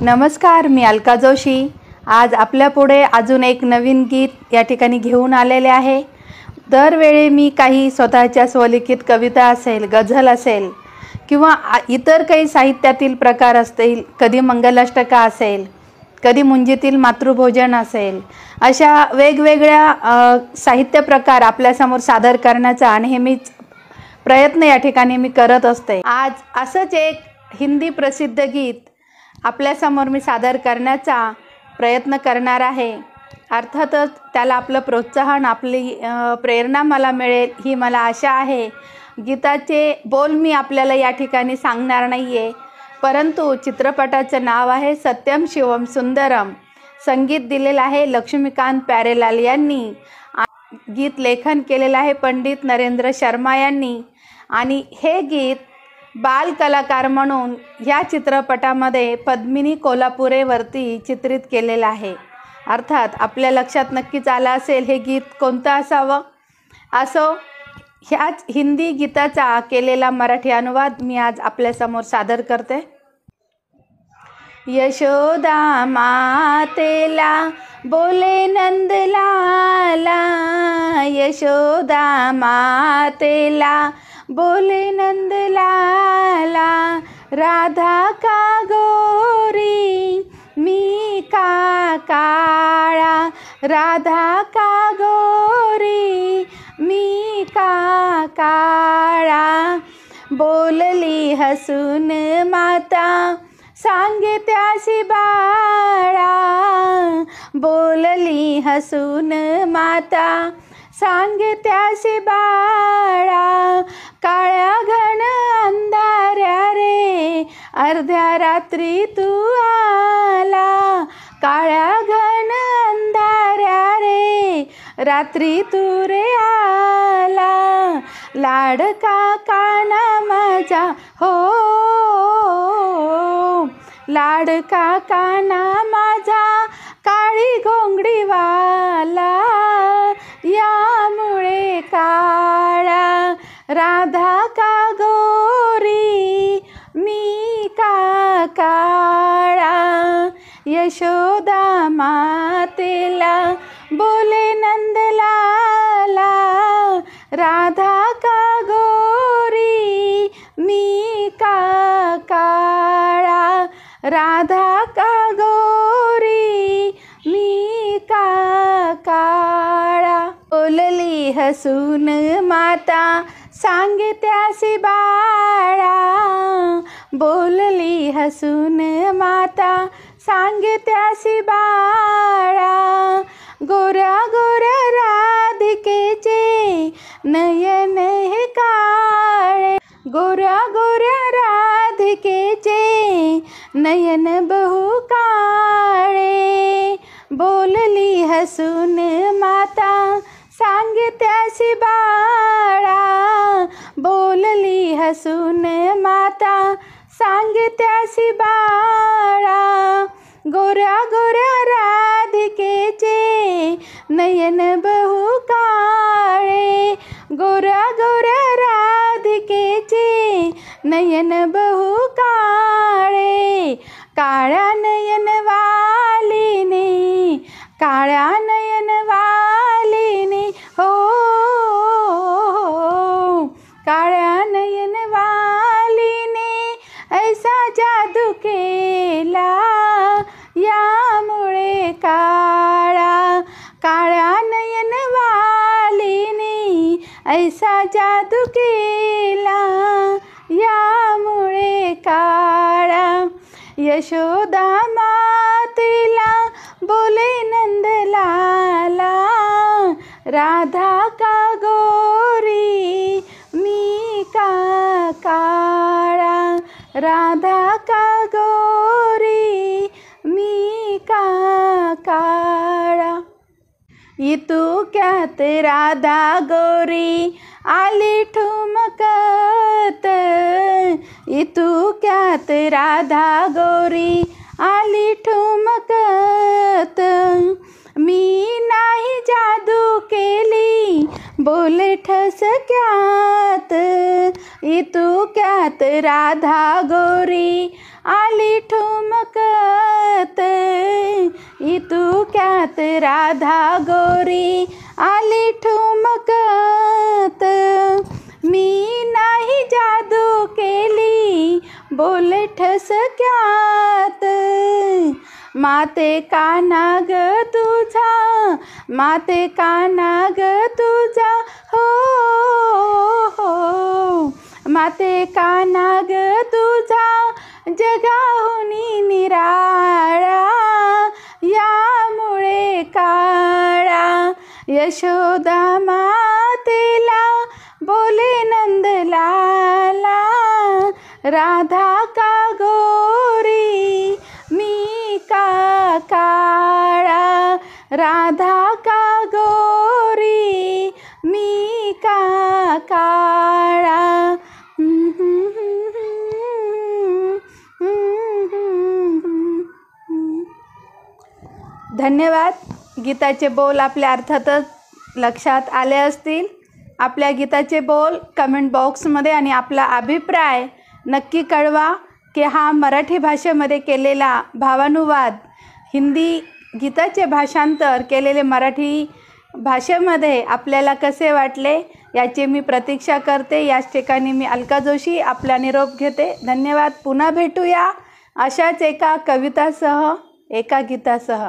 नमस्कार, मी अलका जोशी। आज आपल्यापुढे अजून एक नवीन गीत या ठिकाणी घेऊन आलेले आहे। दरवेळी मी काही स्वतःच्या स्वलिखित कविता असेल, गझल असेल किंवा इतर काही साहित्यातील प्रकार असतील, कधी मंगलाष्टका असेल, कधी मुंजीतील मातृभोजन असेल, अशा वेगवेगळ्या साहित्य प्रकार आपल्यासमोर सादर करण्याचा नेहमीच प्रयत्न या ठिकाणी मी करत असते। आज असंच एक हिंदी प्रसिद्ध गीत आपल्यासमोर मी सादर करण्याचा प्रयत्न करणार आहे। अर्थातच त्याला आपलं प्रोत्साहन, आपली प्रेरणा मला मिळेल ही मला आशा आहे। गीताचे बोल मी आपल्याला या ठिकाणी सांगणार नाही आहे, परंतु चित्रपटाचं नाव आहे सत्यम शिवम सुंदरम। संगीत दिलेलं आहे लक्ष्मीकांत प्यारेलाल यांनी, गीत लेखन केलेलं आहे पंडित नरेंद्र शर्मा यांनी आणि हे गीत बाल कलाकार म्हणून ह्या चित्रपटामध्ये पद्मिनी कोल्हापुरेवरती चित्रित केलेलं आहे। अर्थात आपल्या लक्षात नक्कीच आलं असेल हे गीत कोणतं असावं। असो, ह्याच हिंदी गीताचा केलेला मराठी अनुवाद मी आज आपल्यासमोर सादर करते। यशोदा मातेला बोले नंदलाला, यशोदा मातेला बोले नंदलाला, राधा का गोरी मी का काळा, राधा का गोरी मी का काळा, बोलली हसून माता सांगे त्यासी बाळा, बोलली हसून माता सांगे त्यासी बाळा, काळ्या घन अंधाऱ्या रे अर्ध्या रात्री तू आला, काळ्या घन अंधाऱ्या रे रात्री तू रे आला, लाडका काना माझा हो, लाडका काना माझा काळी घोंगडी वाला, यामुळे काळा, राधा का गोरी मी का काळा, यशोदा मातेला बोले नंदलाला, राधा का गोरी मी का काळा, राधा का गोरी मी का काळा, बोलली हसून माता सांगे त्यासी बाळा, बोलली हसून माता सांगे त्यासी बाळा, गोऱ्या गोऱ्या राधिकेचे नयन हे काळे, गोऱ्या गोऱ्या राधिकेचे नयन बहु काळे, बोलली हसून माता सांगे त्यासी बाळा, बोलली हसून माता सांगे त्यासी बाळा, गोऱ्या गोऱ्या राधिकेचे नयन बहु काळे, गोऱ्या गोऱ्या राधिकेचे नयन बहु काळे, काळ्या नयन वालीने, काळ्या नयन वालीने हो, काळ्या नयन वालीने ऐसा जादू केला, यामुळे काळा, काळ्या नयन वालीने ऐसा जादू केला, यामुळे काळा, यशोदा मातेला बोले नंदलाला, राधा का गोरी मी का काळा, राधा का गोरी मी का काळा, इतू क्यात राधा गोरी आली ठुमकत, इतू क्यात राधा गोरी आली ठुमकत, मी नाही जादू केली बोले ठसक्यात, इतू क्यात राधा गोरी आली ठुमकत, राधा गोरी आली ठुमकत, मी नाही जादू केली बोले ठसक्यात. माते काना ग तुझा, माते काना ग तुझा, हो हो. माते काना ग तुझा जगाहुनी निराळा, यामुळे काळा यशोदा मातेला बोले नंदलाला. राधा का गोरी मी का काळा, राधा का गोरी मी का काळा. धन्यवाद. गीताचे बोल आपल्या अर्थातच लक्षात आले असतील. आपल्या गीताचे बोल कमेंट बॉक्समध्ये आणि आपला अभिप्राय नक्की कळवा की हा मराठी भाषेमध्ये केलेला भावानुवाद, हिंदी गीताचे भाषांतर केलेले मराठी भाषेमध्ये आपल्याला कसे वाटले याची मी प्रतीक्षा करते. याच ठिकाणी मी अलका जोशी आपला निरोप घेते. धन्यवाद. पुन्हा भेटूया अशाच एका कवितासह, एका गीतासह.